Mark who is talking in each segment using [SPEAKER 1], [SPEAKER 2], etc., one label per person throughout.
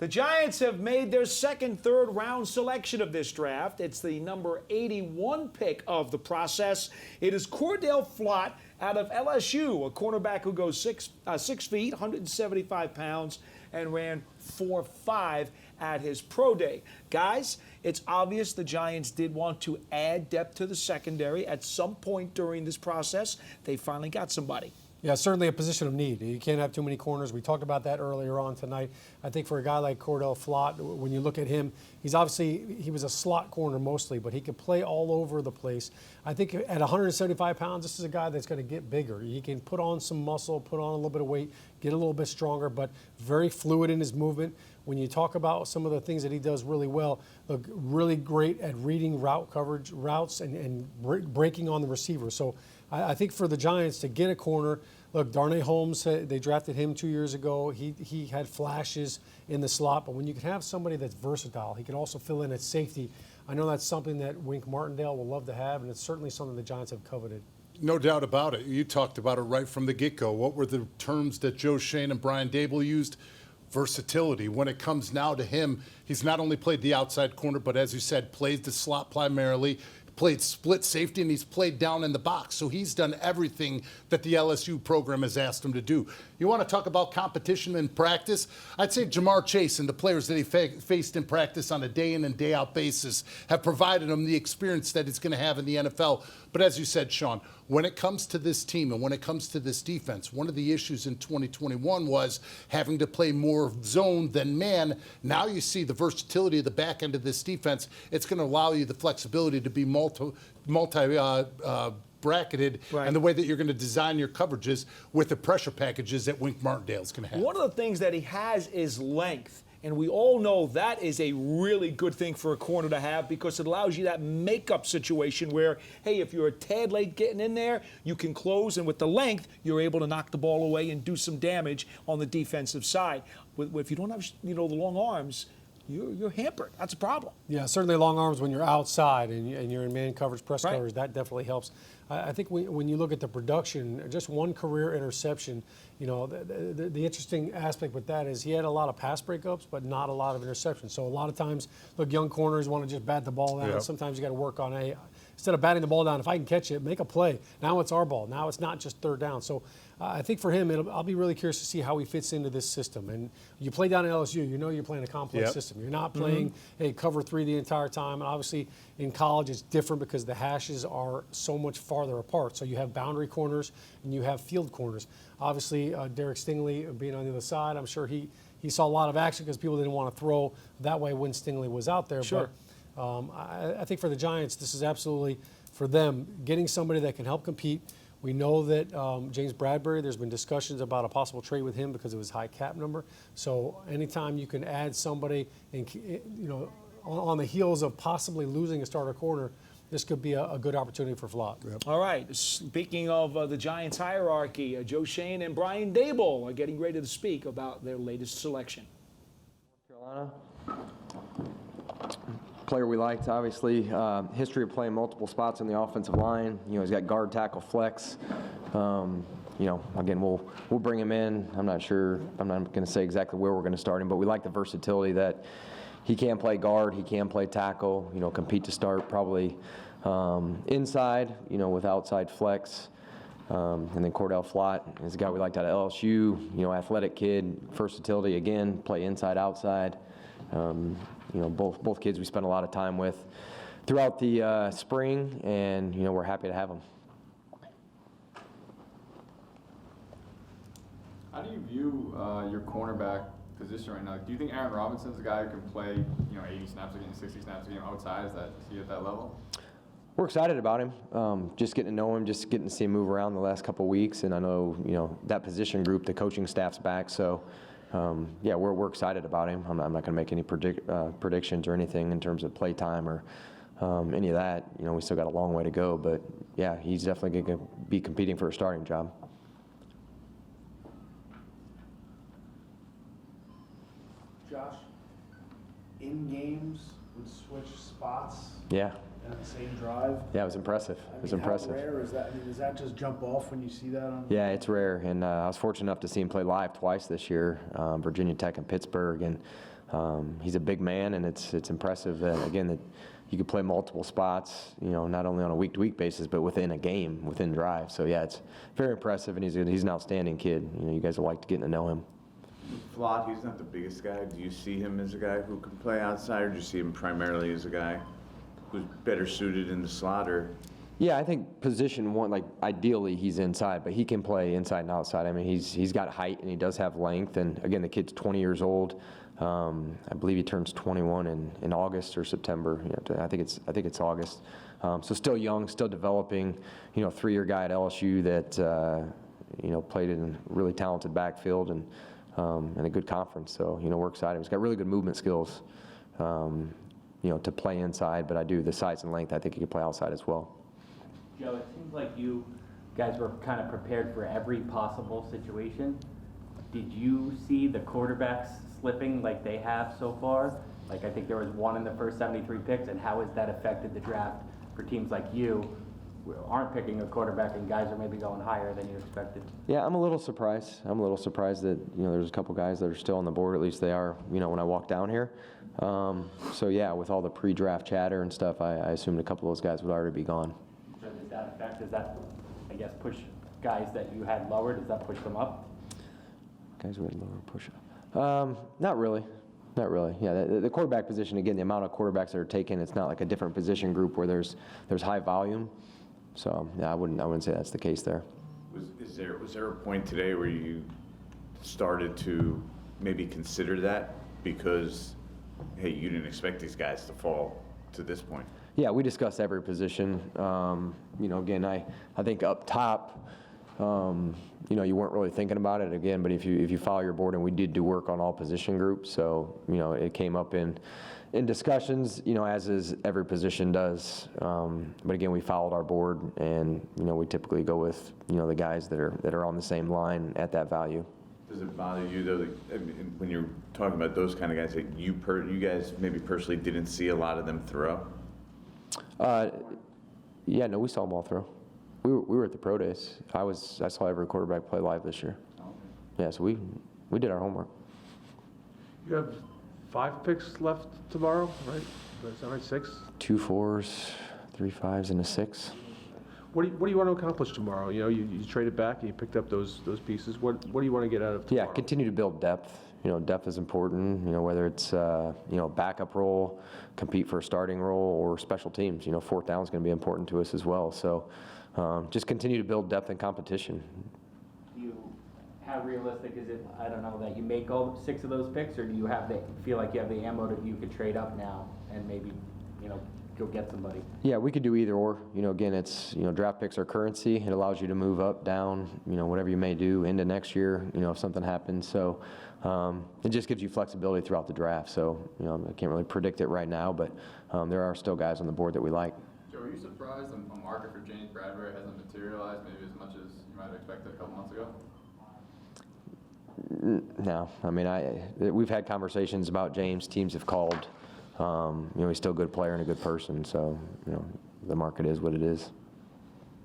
[SPEAKER 1] The Giants have made their second third-round selection of this draft. It's the number 81 pick of the process. It is Cordell Flott out of LSU, a cornerback who goes 6 feet, 175 pounds, and ran 4.5 at his pro day. Guys, it's obvious the Giants did want to add depth to the secondary at some point during this process. They finally got somebody.
[SPEAKER 2] Yeah, certainly a position of need. You can't have too many corners. We talked about that earlier on tonight. I think for a guy like Cordell Flott, when you look at him, he was a slot corner mostly, but he could play all over the place. I think at 175 pounds, this is a guy that's going to get bigger. He can put on some muscle, put on a little bit of weight, get a little bit stronger, but very fluid in his movement. When you talk about some of the things that he does really well, look, really great at reading routes and breaking on the receiver. So I think for the Giants to get a corner, look, Darnay Holmes, they drafted him 2 years ago. He had flashes in the slot, but when you can have somebody that's versatile, he can also fill in at safety. I know that's something that Wink Martindale will love to have, and it's certainly something the Giants have coveted.
[SPEAKER 3] No doubt about it. You talked about it right from the get-go. What were the terms that Joe Schoen and Brian Diehl used? Versatility. When it comes now to him, he's not only played the outside corner, but as you said, plays the slot primarily, played split safety, and he's played down in the box. So he's done everything that the LSU program has asked him to do. You want to talk about competition in practice? I'd say Jamar Chase and the players that he faced in practice on a day-in and day-out basis have provided him the experience that he's going to have in the NFL. But as you said, Shaun, when it comes to this team and when it comes to this defense, one of the issues in 2021 was having to play more zone than man. Now you see the versatility of the back end of this defense. It's going to allow you the flexibility to be bracketed, right, and the way that you're going to design your coverages with the pressure packages that Wink Martindale is going to have.
[SPEAKER 1] One of the things that he has is length. And we all know that is a really good thing for a corner to have because it allows you that makeup situation where, hey, if you're a tad late getting in there, you can close, and with the length, you're able to knock the ball away and do some damage on the defensive side. If you don't have, the long arms, you're hampered. That's a problem.
[SPEAKER 2] Yeah, certainly long arms when you're outside and you're in man coverage, press coverage, that definitely helps. I think when you look at the production, just one career interception, the interesting aspect with that is he had a lot of pass breakups, but not a lot of interceptions. So a lot of times, look, young corners want to just bat the ball down. Yep. Sometimes you got to work on instead of batting the ball down, if I can catch it, make a play. Now it's our ball. Now it's not just third down. So I think for him, I'll be really curious to see how he fits into this system. And you play down at LSU, you're playing a complex system. You're not playing cover 3 the entire time. And obviously in college it's different because the hashes are so much farther apart. So you have boundary corners and you have field corners. Obviously Derek Stingley being on the other side, I'm sure he saw a lot of action because people didn't want to throw that way when Stingley was out there.
[SPEAKER 1] Sure.
[SPEAKER 2] But I think for the Giants, this is absolutely for them getting somebody that can help compete. We know that James Bradbury, there's been discussions about a possible trade with him because of his high cap number. So anytime you can add somebody, on the heels of possibly losing a starter corner, this could be a good opportunity for Flott.
[SPEAKER 1] Yep. All right. Speaking of the Giants hierarchy, Joe Schoen and Brian Diehl are getting ready to speak about their latest selection.
[SPEAKER 4] North Carolina. Player we liked, obviously, history of playing multiple spots in the offensive line. He's got guard, tackle, flex. Again, we'll bring him in. I'm not going to say exactly where we're going to start him, but we like the versatility that he can play guard, he can play tackle. Compete to start probably inside. With outside flex. And then Cordell Flott is a guy we liked out of LSU. Athletic kid, versatility again, play inside, outside. Both kids we spent a lot of time with throughout the spring, and we're happy to have them.
[SPEAKER 5] How do you view your cornerback position right now? Do you think Aaron Robinson's a guy who can play 80 snaps a game, 60 snaps a game outside? Is he at that level?
[SPEAKER 4] We're excited about him. Just getting to know him, just getting to see him move around the last couple of weeks, and I know that position group, the coaching staff's back, so. We're excited about him. I'm not going to make any predictions or anything in terms of play time or any of that. We still got a long way to go, but yeah, he's definitely going to be competing for a starting job.
[SPEAKER 6] Josh, in games would switch spots.
[SPEAKER 4] Yeah.
[SPEAKER 6] At the same drive.
[SPEAKER 4] Yeah, it was impressive.
[SPEAKER 6] How rare is that? Does that just jump off when you see that on?
[SPEAKER 4] Yeah, it's rare, and I was fortunate enough to see him play live twice this year, Virginia Tech and Pittsburgh, and he's a big man, and it's impressive that, again, that you could play multiple spots, not only on a week-to-week basis, but within a game, within drive. So, yeah, it's very impressive, and he's an outstanding kid. You guys will like to get to know him.
[SPEAKER 7] Flott, he's not the biggest guy. Do you see him as a guy who can play outside, or do you see him primarily as a guy who's better suited in the slot? Or
[SPEAKER 4] Yeah, I think position one, like ideally he's inside, but he can play inside and outside. I mean, he's got height and he does have length. And again, the kid's 20 years old. I believe he turns 21 in August or September. I think it's August. So still young, still developing. 3-year guy at LSU that played in a really talented backfield and a good conference. So we're excited. He's got really good movement skills. To play inside, but the size and length. I think he can play outside as well.
[SPEAKER 8] Joe, it seems like you guys were kind of prepared for every possible situation. Did you see the quarterbacks slipping like they have so far? Like, I think there was one in the first 73 picks, and how has that affected the draft for teams like you who aren't picking a quarterback and guys are maybe going higher than you expected?
[SPEAKER 4] Yeah, I'm a little surprised. that there's a couple guys that are still on the board. At least they are. When I walk down here. So yeah, with all the pre-draft chatter and stuff, I assumed a couple of those guys would already be gone.
[SPEAKER 8] So does that affect? Does that, I guess, push guys that you had lower? Does that push them up?
[SPEAKER 4] Guys who had lower push up? Not really. Not really. Yeah, the quarterback position, again, the amount of quarterbacks that are taken, it's not like a different position group where there's high volume. So yeah, I wouldn't say that's the case there.
[SPEAKER 7] Was there a point today where you started to maybe consider that because, hey, you didn't expect these guys to fall to this point?
[SPEAKER 4] Yeah, we discussed every position. Again, I think up top, you weren't really thinking about it again, but if you follow your board, and we did do work on all position groups, so it came up in discussions, as is every position does. But again, we followed our board, and we typically go with the guys that are on the same line at that value.
[SPEAKER 7] Does it bother you though that, when you're talking about those kind of guys, that you guys maybe personally didn't see a lot of them throw?
[SPEAKER 4] Yeah, no, we saw them all throw. We were at the pro days. I saw every quarterback play live this year. Yeah, so we did our homework.
[SPEAKER 9] You have 5 picks left tomorrow, right? Is that right? 6?
[SPEAKER 4] 2 4s, 3 5s, and a 6.
[SPEAKER 9] What do you want to accomplish tomorrow? You traded back and you picked up those pieces. What do you want to get out of tomorrow?
[SPEAKER 4] Yeah, continue to build depth. Depth is important. Whether it's backup role, compete for a starting role, or special teams. 4th down is going to be important to us as well. So just continue to build depth and competition.
[SPEAKER 8] How realistic is it, I don't know, that you make all 6 of those picks, or do you feel like you have the ammo that you could trade up now and maybe, go get somebody? Yeah, we could do either or. Again, it's, draft picks are currency. It allows you to move up, down, whatever you may do into next year, if something happens. So it just gives you flexibility throughout the draft. So, I can't really predict it right now, but there are still guys on the board that we like.
[SPEAKER 5] Joe, are you surprised a market for James Bradbury hasn't materialized maybe as much as you might have expected a couple months ago?
[SPEAKER 4] No, I mean, we've had conversations about James. Teams have called. He's still a good player and a good person. So, the market is what it is.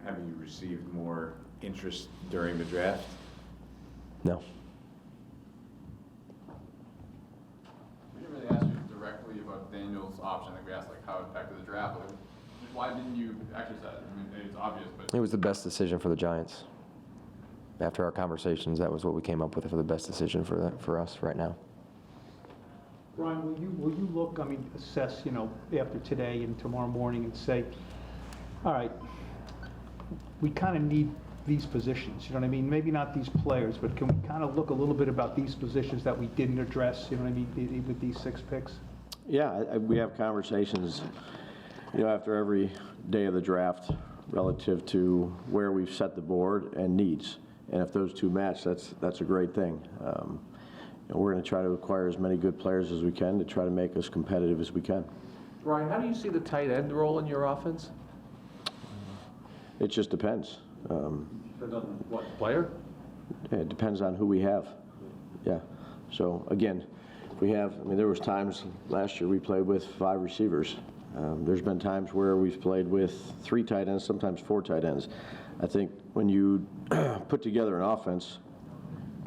[SPEAKER 7] Have you received more interest during the draft?
[SPEAKER 4] No.
[SPEAKER 5] We didn't really ask you directly about Daniel's option. I think we asked how it affected the draft. But why didn't you exercise it? I mean, it's obvious, but
[SPEAKER 4] it was the best decision for the Giants. After our conversations, that was what we came up with for the best decision for us right now.
[SPEAKER 6] Brian, will you look, assess, after today and tomorrow morning and say, all right, we kind of need these positions, you know what I mean? Maybe not these players, but can we kind of look a little bit about these positions that we didn't address, you know what I mean, with these 6 picks?
[SPEAKER 10] Yeah, we have conversations, after every day of the draft relative to where we've set the board and needs. And if those 2 match, that's a great thing. We're going to try to acquire as many good players as we can to try to make us competitive as we can.
[SPEAKER 9] Brian, how do you see the tight end role in your offense?
[SPEAKER 10] It just depends.
[SPEAKER 9] What, player?
[SPEAKER 10] Yeah, it depends on who we have. Yeah. So again, we have. There was times last year we played with 5 receivers. There's been times where we've played with 3 tight ends, sometimes 4 tight ends. I think when you put together an offense,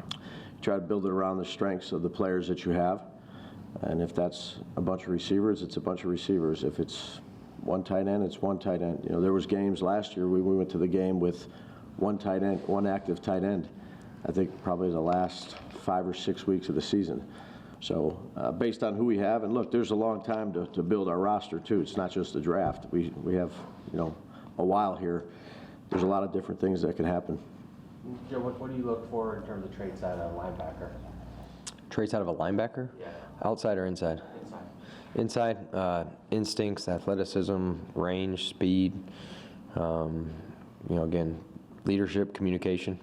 [SPEAKER 10] you try to build it around the strengths of the players that you have, And if that's a bunch of receivers, it's a bunch of receivers. If it's one tight end, it's one tight end. You know, there was games last year we went to the game with one tight end, one active tight end. I think probably the last 5 or 6 weeks of the season. So based on who we have, and look, there's a long time to build our roster too. It's not just the draft. We have, you know, a while here. There's a lot of different things that can happen.
[SPEAKER 8] Joe, what do you look for in terms of traits out of a linebacker?
[SPEAKER 4] Traits out of a linebacker?
[SPEAKER 8] Yeah.
[SPEAKER 4] Outside or inside?
[SPEAKER 8] Inside.
[SPEAKER 4] Inside, instincts, athleticism, range, speed, you know, again, leadership, communication.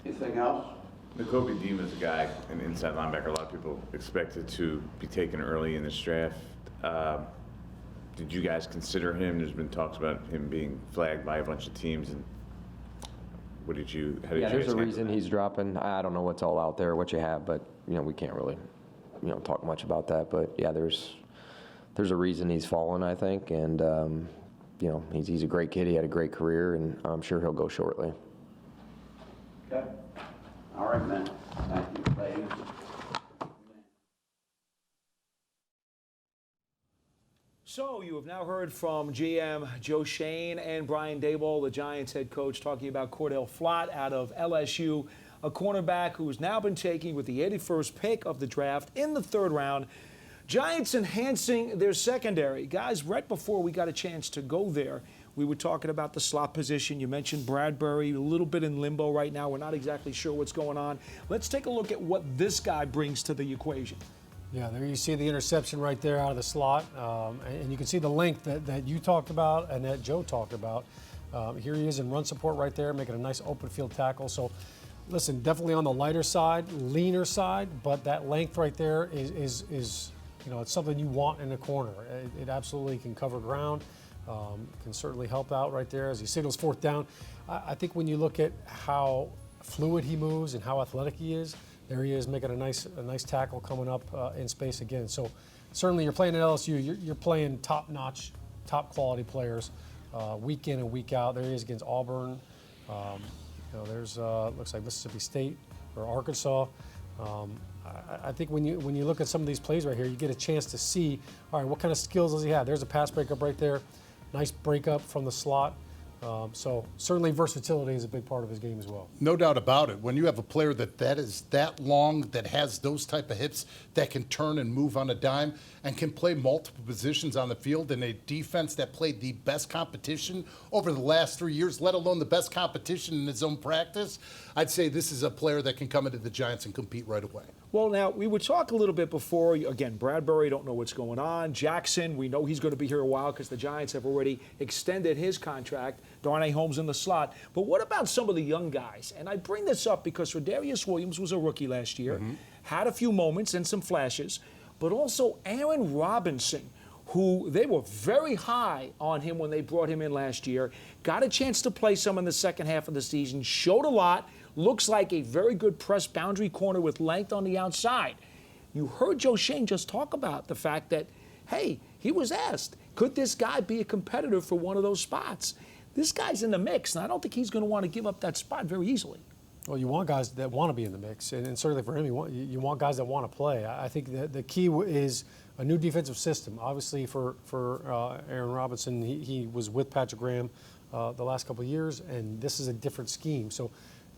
[SPEAKER 11] Anything else?
[SPEAKER 7] Nakobe Dean is a guy, an inside linebacker. A lot of people expected to be taken early in this draft. Did you guys consider him? There's been talks about him being flagged by a bunch of teams. And what did you? How did
[SPEAKER 4] Yeah,
[SPEAKER 7] you
[SPEAKER 4] there's
[SPEAKER 7] guys
[SPEAKER 4] a
[SPEAKER 7] handle
[SPEAKER 4] reason
[SPEAKER 7] that?
[SPEAKER 4] he's dropping. I don't know what's all out there, what you have, but you know we can't really, you know, talk much about that. But yeah, there's a reason he's fallen, I think, and you know he's a great kid. He had a great career, and I'm sure he'll go shortly.
[SPEAKER 11] Okay. All right, man. Thank you, ladies.
[SPEAKER 1] So you have now heard from GM Joe Schoen and Brian Daboll, the Giants head coach, talking about Cordell Flott out of LSU, a cornerback who's now been taken with the 81st pick of the draft in the 3rd round. Giants enhancing their secondary. Guys, right before we got a chance to go there, we were talking about the slot position. You mentioned Bradbury, a little bit in limbo right now. We're not exactly sure what's going on. Let's take a look at what this guy brings to the equation.
[SPEAKER 2] Yeah, there you see the interception right there out of the slot. And you can see the length that you talked about and that Joe talked about. Here he is in run support right there, making a nice open field tackle. So, listen, definitely on the lighter side, leaner side, but that length right there is you know, it's something you want in a corner. It absolutely can cover ground, can certainly help out right there as he signals 4th down. I think when you look at how fluid he moves and how athletic he is, there he is making a nice tackle coming up in space again. So certainly you're playing at LSU, you're playing top-notch, top-quality players week in and week out. There he is against Auburn. You know, there's looks like Mississippi State or Arkansas. I think when you look at some of these plays right here, you get a chance to see, all right, what kind of skills does he have? There's a pass breakup right there. Nice breakup from the slot. So certainly versatility is a big part of his game as well.
[SPEAKER 3] No doubt about it. When you have a player that is that long, that has those type of hips, that can turn and move on a dime, and can play multiple positions on the field in a defense that played the best competition over the last 3 years, let alone the best competition in his own practice, I'd say this is a player that can come into the Giants and compete right away.
[SPEAKER 1] Well, now, we would talk a little bit before. Again, Bradbury, don't know what's going on. Jackson, we know he's going to be here a while because the Giants have already extended his contract. Darnay Holmes in the slot. But what about some of the young guys? And I bring this up because Rodarius Williams was a rookie last year, had a few moments and some flashes, but also Aaron Robinson, who they were very high on him when they brought him in last year, got a chance to play some in the second half of the season, showed a lot, looks like a very good press boundary corner with length on the outside. You heard Joe Schoen just talk about the fact that, hey, he was asked, could this guy be a competitor for one of those spots? This guy's in the mix, and I don't think he's going to want to give up that spot very easily.
[SPEAKER 2] Well, you want guys that want to be in the mix, and certainly for him, you want guys that want to play. I think that the key is a new defensive system. Obviously, for Aaron Robinson, he was with Patrick Graham the last couple of years, and this is a different scheme. So,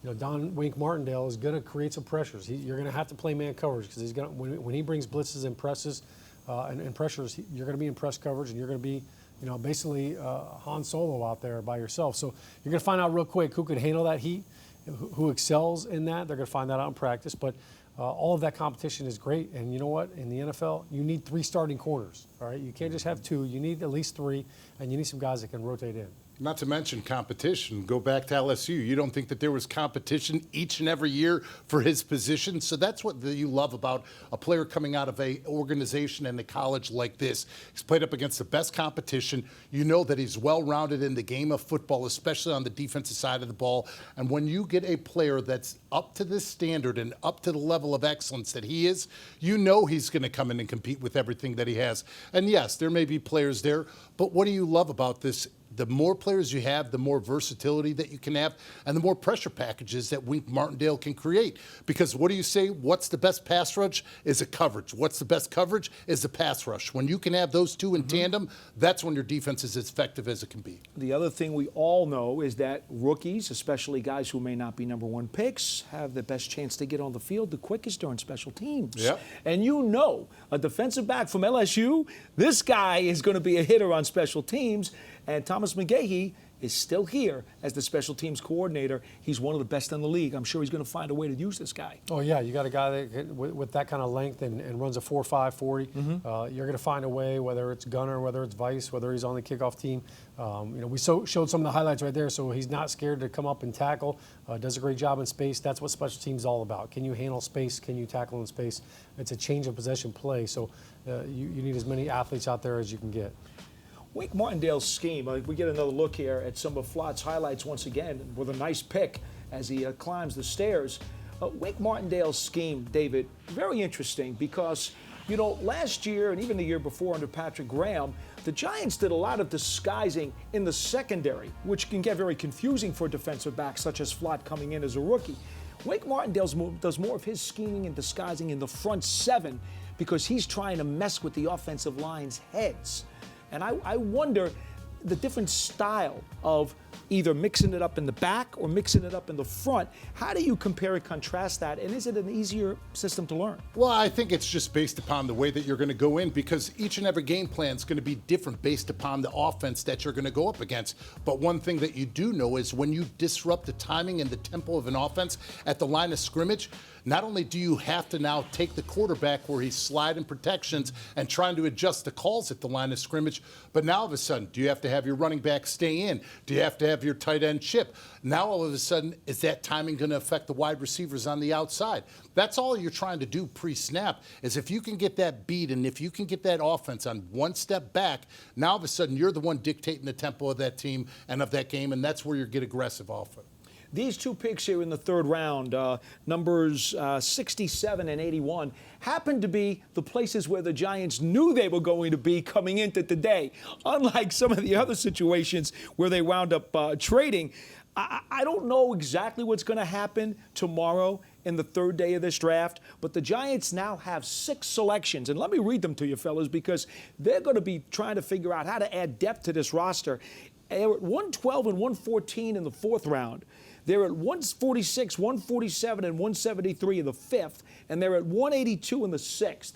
[SPEAKER 2] you know, Don Wink Martindale is going to create some pressures. You're going to have to play man coverage because he's going when he brings blitzes and presses and pressures, you're going to be in press coverage, and you're going to be, you know, basically Han Solo out there by yourself. So you're going to find out real quick who could handle that heat, who excels in that. They're going to find that out in practice. But all of that competition is great. And you know what? In the NFL, you need 3 starting corners. All right, you can't just have 2. You need at least 3, and you need some guys that can rotate in.
[SPEAKER 3] Not to mention competition. Go back to LSU. You don't think that there was competition each and every year for his position? So that's what you love about a player coming out of a organization and a college like this. He's played up against the best competition. You know that he's well-rounded in the game of football, especially on the defensive side of the ball. And when you get a player that's up to this standard and up to the level of excellence that he is, you know he's going to come in and compete with everything that he has. And yes, there may be players there, but what do you love about this The more players you have, the more versatility that you can have, and the more pressure packages that Wink Martindale can create. Because what do you say? What's the best pass rush? Is a coverage. What's the best coverage? Is the pass rush. When you can have those two in tandem, that's when your defense is as effective as it can be.
[SPEAKER 1] The other thing we all know is that rookies, especially guys who may not be #1 picks, have the best chance to get on the field the quickest during special teams.
[SPEAKER 3] Yep.
[SPEAKER 1] And you know, a defensive back from LSU, this guy is going to be a hitter on special teams. And Thomas McGahee is still here as the special teams coordinator. He's one of the best in the league. I'm sure he's going to find a way to use this guy.
[SPEAKER 2] Oh, yeah, you got a guy that with that kind of length and runs a 4.5 40. You're going to find a way, whether it's gunner, whether it's vice, whether he's on the kickoff team. We showed some of the highlights right there, so he's not scared to come up and tackle. Does a great job in space. That's what special teams is all about. Can you handle space? Can you tackle in space? It's a change of possession play, so you need as many athletes out there as you can get.
[SPEAKER 1] Wink Martindale's scheme, we get another look here at some of Flott's highlights once again with a nice pick as he climbs the stairs. Wink Martindale's scheme, David, very interesting because, last year and even the year before under Patrick Graham, the Giants did a lot of disguising in the secondary, which can get very confusing for defensive backs such as Flott coming in as a rookie. Wink Martindale does more of his scheming and disguising in the front seven because he's trying to mess with the offensive line's heads. And I wonder the different style of either mixing it up in the back or mixing it up in the front. How do you compare and contrast that? And is it an easier system to learn?
[SPEAKER 3] Well, I think it's just based upon the way that you're going to go in because each and every game plan is going to be different based upon the offense that you're going to go up against. But one thing that you do know is when you disrupt the timing and the tempo of an offense at the line of scrimmage, not only do you have to now take the quarterback where he's sliding protections and trying to adjust the calls at the line of scrimmage, but now all of a sudden, do you have to have your running back stay in? Do you have to have your tight end chip? Now all of a sudden, is that timing going to affect the wide receivers on the outside? That's all you're trying to do pre-snap, is if you can get that beat and if you can get that offense on one step back, now all of a sudden you're the one dictating the tempo of that team and of that game, and that's where you get aggressive offense.
[SPEAKER 1] These two picks here in the third round, numbers 67 and 81, happen to be the places where the Giants knew they were going to be coming into today. Unlike some of the other situations where they wound up trading, I don't know exactly what's going to happen tomorrow in the third day of this draft, but the Giants now have 6 selections. And let me read them to you, fellas, because they're going to be trying to figure out how to add depth to this roster. They're at 112 and 114 in the 4th round. They're at 146, 147, and 173 in the 5th, and they're at 182 in the 6th.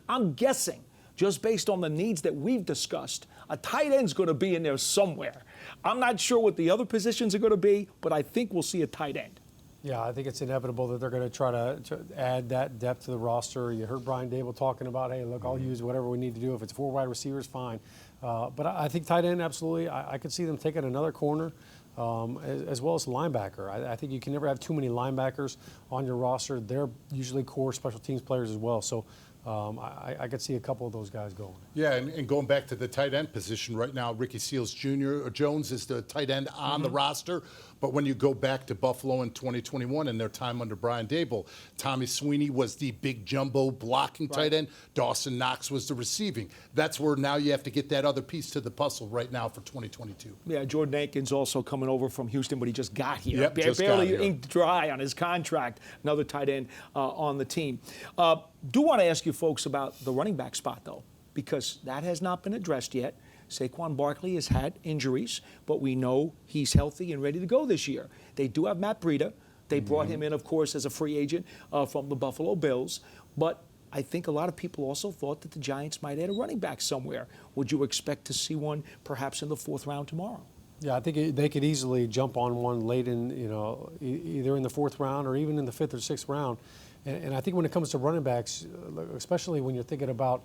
[SPEAKER 1] I'm guessing, just based on the needs that we've discussed, a tight end's going to be in there somewhere. I'm not sure what the other positions are going to be, but I think we'll see a tight end.
[SPEAKER 2] Yeah, I think it's inevitable that they're going to try to add that depth to the roster. You heard Brian Diehl talking about, hey, look, I'll use whatever we need to do. If it's 4 wide receivers, fine. But I think tight end, absolutely. I could see them taking another corner. As well as linebacker. I think you can never have too many linebackers on your roster. They're usually core special teams players as well. So I could see a couple of those guys going.
[SPEAKER 3] Yeah, and going back to the tight end position right now, Ricky Seals-Jones is the tight end on the roster. But when you go back to Buffalo in 2021 and their time under Brian Diehl, Tommy Sweeney was the big jumbo blocking tight end. Dawson Knox was the receiving. That's where now you have to get that other piece to the puzzle right now for 2022.
[SPEAKER 1] Yeah, Jordan Akins also coming over from Houston, but he just got here.
[SPEAKER 3] Yep, just
[SPEAKER 1] barely
[SPEAKER 3] got here.
[SPEAKER 1] inked dry on his contract. Another tight end on the team. Do want to ask you folks about the running back spot, though, because that has not been addressed yet. Saquon Barkley has had injuries, but we know he's healthy and ready to go this year. They do have Matt Breida. They brought him in, of course, as a free agent from the Buffalo Bills. But I think a lot of people also thought that the Giants might add a running back somewhere. Would you expect to see one perhaps in the 4th round tomorrow?
[SPEAKER 2] Yeah, I think they could easily jump on one late in, either in the 4th round or even in the 5th or 6th round. And I think when it comes to running backs, especially when you're thinking about,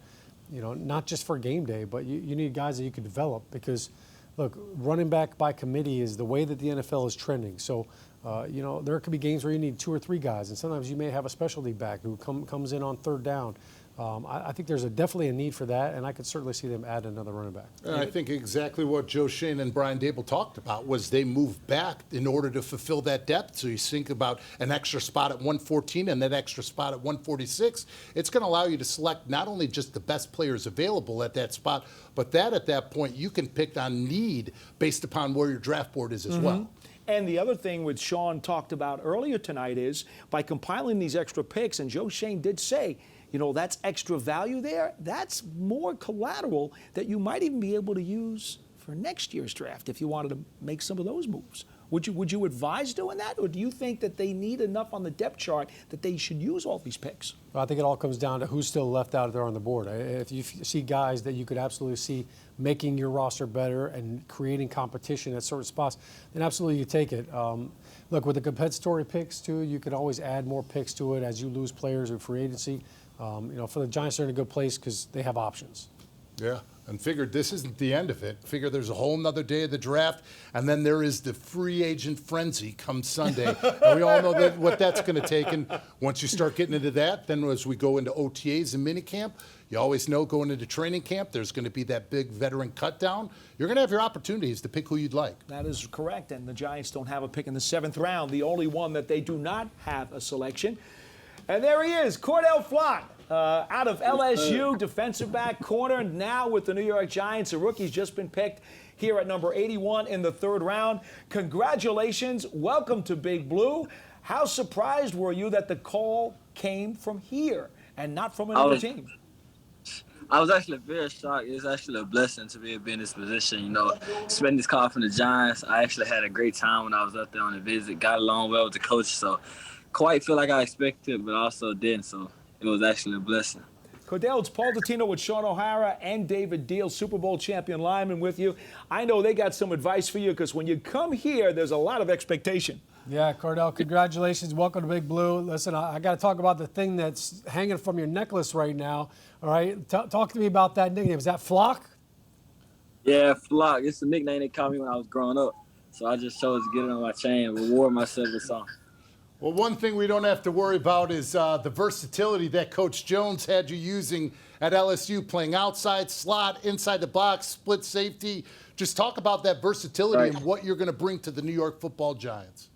[SPEAKER 2] not just for game day, but you need guys that you can develop because, look, running back by committee is the way that the NFL is trending. So, there could be games where you need 2 or 3 guys, and sometimes you may have a specialty back who comes in on 3rd down. I think there's definitely a need for that, and I could certainly see them add another running back.
[SPEAKER 3] And I think exactly what Joe Schoen and Brian Diehl talked about was they moved back in order to fulfill that depth. So you think about an extra spot at 114 and that extra spot at 146. It's going to allow you to select not only just the best players available at that spot, but that at that point you can pick on need based upon where your draft board is as well.
[SPEAKER 1] And the other thing which Shaun talked about earlier tonight is by compiling these extra picks, and Joe Schoen did say, you know, that's extra value there. That's more collateral that you might even be able to use for next year's draft if you wanted to make some of those moves. Would you advise doing that, or do you think that they need enough on the depth chart that they should use all these picks?
[SPEAKER 2] Well, I think it all comes down to who's still left out there on the board. If you see guys that you could absolutely see making your roster better and creating competition at certain spots, then absolutely you take it. Look, with the compensatory picks too, you could always add more picks to it as you lose players in free agency. You know, for the Giants, they're in a good place because they have options.
[SPEAKER 3] Yeah, and figured this isn't the end of it. Figure there's a whole nother day of the draft, and then there is the free agent frenzy come Sunday. And we all know what that's going to take. And once you start getting into that, then as we go into OTAs and minicamp, you always know going into training camp, there's going to be that big veteran cut down. You're going to have your opportunities to pick who you'd like.
[SPEAKER 1] That is correct, and the Giants don't have a pick in the 7th round, the only one that they do not have a selection. And there he is, Cordell Flott, out of LSU, defensive back, corner, now with the New York Giants. A rookie's just been picked here at number 81 in the 3rd round. Congratulations. Welcome to Big Blue. How surprised were you that the call came from here and not from another team?
[SPEAKER 12] I was actually very shocked. It's actually a blessing to be able to be in this position. You know, spending this call from the Giants, I actually had a great time when I was up there on the visit. Got along well with the coach, so quite feel like I expected, but also didn't. So it was actually a blessing.
[SPEAKER 1] Cordell, it's Paul Dottino with Shaun O'Hara and David Diehl, Super Bowl champion lineman with you. I know they got some advice for you because when you come here, there's a lot of expectation.
[SPEAKER 2] Yeah, Cordell, congratulations. Welcome to Big Blue. Listen, I got to talk about the thing that's hanging from your necklace right now. All right, talk to me about that nickname. Is that Flock?
[SPEAKER 12] Yeah, Flock. It's a nickname they called me when I was growing up. So I just chose to get it on my chain and reward myself with something.
[SPEAKER 3] Well, one thing we don't have to worry about is the versatility that Coach Jones had you using at LSU, playing outside, slot, inside the box, split safety. Just talk about that versatility and what you're going to bring to the New York Football Giants.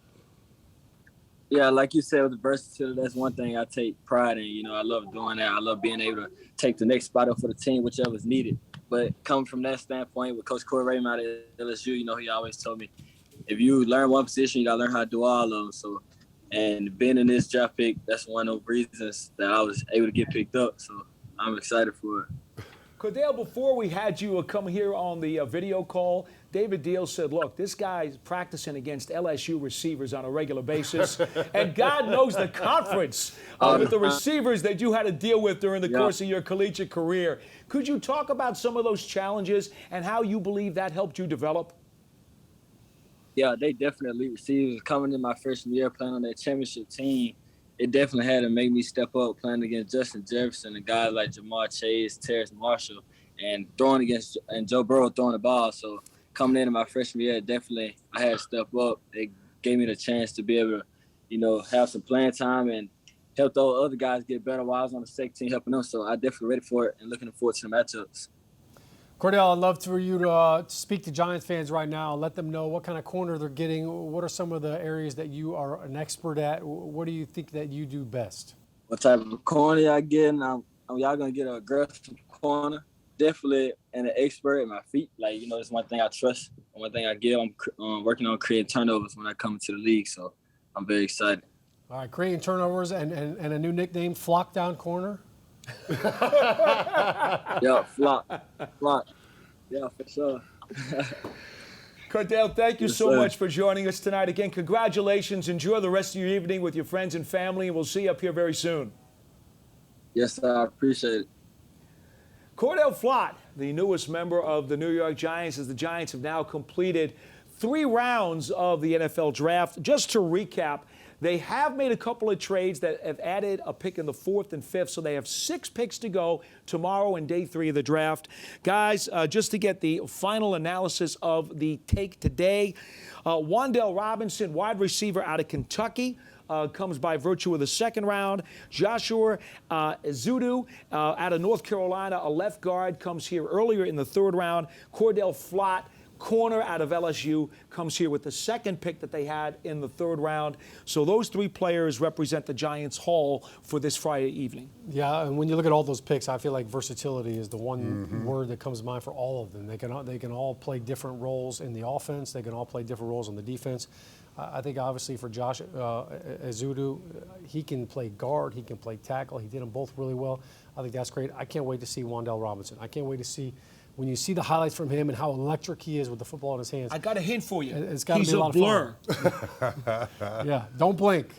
[SPEAKER 12] Yeah, like you said, with the versatility, that's one thing I take pride in. You know, I love doing that. I love being able to take the next spot up for the team, whichever is needed. But coming from that standpoint, with Coach Corey Raymond at LSU, you know, he always told me, if you learn one position, you got to learn how to do all of them. So, and being in this draft pick, that's one of the reasons that I was able to get picked up. So I'm excited for it.
[SPEAKER 1] Cordell, before we had you come here on the video call, David Diehl said, look, this guy's practicing against LSU receivers on a regular basis, and God knows the conference with the receivers that you had to deal with during the course of your collegiate career. Could you talk about some of those challenges and how you believe that helped you develop?
[SPEAKER 12] Yeah, they definitely receivers. Coming in my freshman year playing on that championship team, it definitely had to make me step up playing against Justin Jefferson and guys like Jamar Chase, Terrace Marshall, and throwing against and Joe Burrow throwing the ball. So coming in my freshman year, definitely I had to step up. It gave me the chance to be able to, you know, have some playing time and help those other guys get better while I was on the second team helping them. So I definitely ready for it and looking forward to the matchups.
[SPEAKER 2] Cordell, I'd love for you to speak to Giants fans right now. Let them know what kind of corner they're getting. What are some of the areas that you are an expert at? What do you think that you do best?
[SPEAKER 12] What type of corner y'all getting? Y'all going to get a aggressive corner. Definitely an expert at my feet. Like, you know, it's one thing I trust. One thing I give. I'm working on creating turnovers when I come into the league. So I'm very excited.
[SPEAKER 2] All right, creating turnovers and a new nickname, Flock Down Corner.
[SPEAKER 12] Yeah, Flott. Yeah, for sure.
[SPEAKER 1] Cordell, thank you so much for joining us tonight. Again, congratulations. Enjoy the rest of your evening with your friends and family, and we'll see you up here very soon.
[SPEAKER 12] Yes, I appreciate it.
[SPEAKER 1] Cordell Flott, the newest member of the New York Giants, as the Giants have now completed 3 rounds of the NFL draft. Just to recap, they have made a couple of trades that have added a pick in the 4th and 5th, so they have 6 picks to go tomorrow and day 3 of the draft. Guys, just to get the final analysis of the take today, Wan'Dale Robinson, wide receiver out of Kentucky, comes by virtue of the second round. Joshua Ezeudu out of North Carolina, a left guard, comes here earlier in the third round. Cordell Flott, corner out of LSU, comes here with the second pick that they had in the third round. So those three players represent the Giants' haul for this Friday evening.
[SPEAKER 2] Yeah, and when you look at all those picks, I feel like versatility is the one word that comes to mind for all of them. They can all play different roles in the offense. They can all play different roles on the defense. I think obviously for Josh Ezeudu, he can play guard, he can play tackle. He did them both really well. I think that's great. I can't wait to see Wan'Dale Robinson. I can't wait to see when you see the highlights from him and how electric he is with the football in his hands.
[SPEAKER 1] I got a hint for you.
[SPEAKER 2] It's got to be a lot of fun. Yeah, don't blink.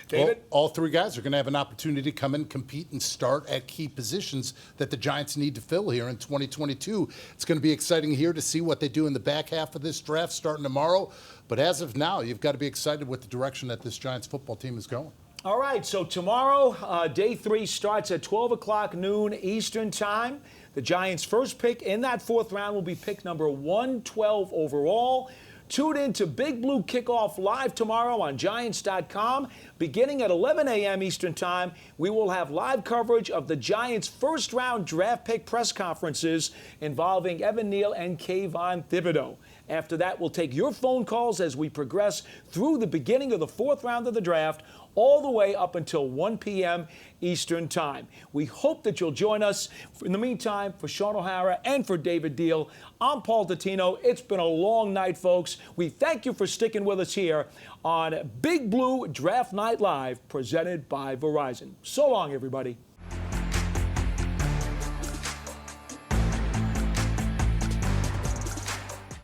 [SPEAKER 1] David?
[SPEAKER 3] All three guys are going to have an opportunity to come in, compete, and start at key positions that the Giants need to fill here in 2022. It's going to be exciting here to see what they do in the back half of this draft starting tomorrow. But as of now, you've got to be excited with the direction that this Giants football team is going.
[SPEAKER 1] All right, so tomorrow, day 3 starts at 12 o'clock noon Eastern time. The Giants' first pick in that fourth round will be pick number 112 overall. Tune in to Big Blue Kickoff live tomorrow on Giants.com. Beginning at 11 a.m. Eastern Time, we will have live coverage of the Giants' first-round draft pick press conferences involving Evan Neal and Kayvon Thibodeau. After that, we'll take your phone calls as we progress through the beginning of the fourth round of the draft, all the way up until 1 p.m. Eastern Time. We hope that you'll join us. In the meantime, for Shaun O'Hara and for David Diehl, I'm Paul Dottino. It's been a long night, folks. We thank you for sticking with us here on Big Blue Draft Night Live, presented by Verizon. So long, everybody.